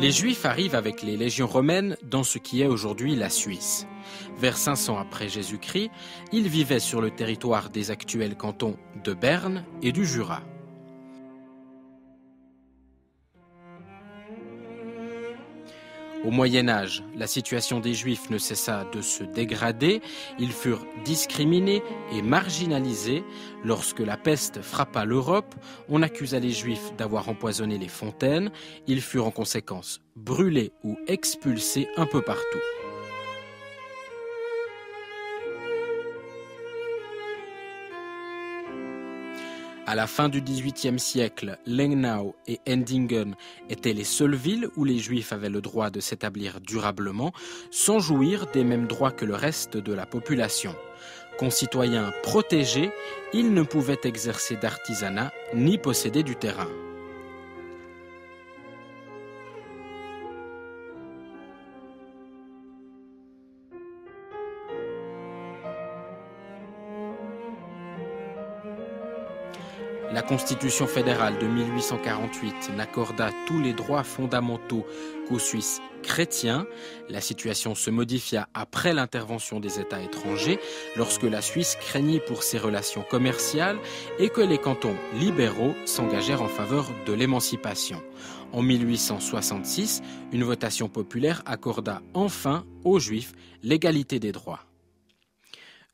Les Juifs arrivent avec les légions romaines dans ce qui est aujourd'hui la Suisse. Vers 500 après Jésus-Christ, ils vivaient sur le territoire des actuels cantons de Berne et du Jura. Au Moyen-Âge, la situation des Juifs ne cessa de se dégrader. Ils furent discriminés et marginalisés. Lorsque la peste frappa l'Europe, on accusa les Juifs d'avoir empoisonné les fontaines. Ils furent en conséquence brûlés ou expulsés un peu partout. À la fin du XVIIIe siècle, Lengnau et Endingen étaient les seules villes où les Juifs avaient le droit de s'établir durablement, sans jouir des mêmes droits que le reste de la population. Concitoyens protégés, ils ne pouvaient exercer d'artisanat ni posséder du terrain. La Constitution fédérale de 1848 n'accorda tous les droits fondamentaux qu'aux Suisses chrétiens. La situation se modifia après l'intervention des États étrangers, lorsque la Suisse craignit pour ses relations commerciales et que les cantons libéraux s'engagèrent en faveur de l'émancipation. En 1866, une votation populaire accorda enfin aux Juifs l'égalité des droits.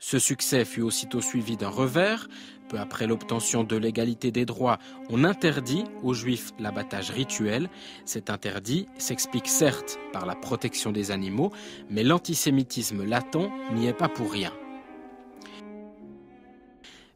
Ce succès fut aussitôt suivi d'un revers. Peu après l'obtention de l'égalité des droits, on interdit aux Juifs l'abattage rituel. Cet interdit s'explique certes par la protection des animaux, mais l'antisémitisme latent n'y est pas pour rien.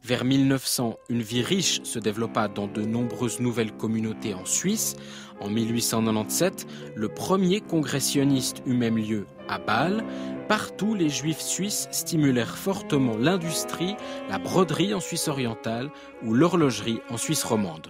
Vers 1900, une vie riche se développa dans de nombreuses nouvelles communautés en Suisse. En 1897, le premier congrès sioniste eut même lieu à Bâle. Partout, les Juifs suisses stimulèrent fortement l'industrie, la broderie en Suisse orientale ou l'horlogerie en Suisse romande.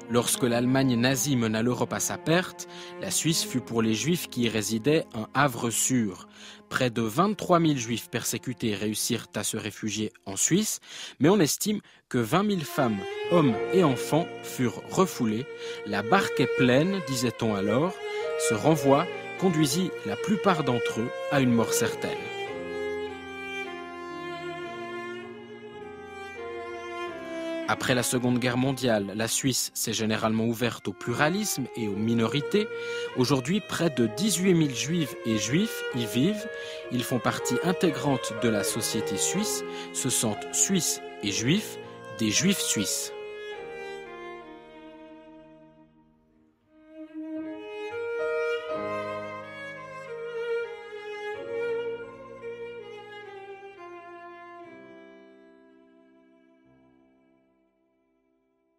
Lorsque l'Allemagne nazie mena l'Europe à sa perte, la Suisse fut pour les Juifs qui y résidaient un havre sûr. Près de 23 000 Juifs persécutés réussirent à se réfugier en Suisse, mais on estime que 20 000 femmes, hommes et enfants furent refoulés. La barque est pleine, disait-on alors. Ce renvoi conduisit la plupart d'entre eux à une mort certaine. Après la Seconde Guerre mondiale, la Suisse s'est généralement ouverte au pluralisme et aux minorités. Aujourd'hui, près de 18 000 Juives et Juifs y vivent. Ils font partie intégrante de la société suisse, se sentent suisses et juifs, des Juifs suisses.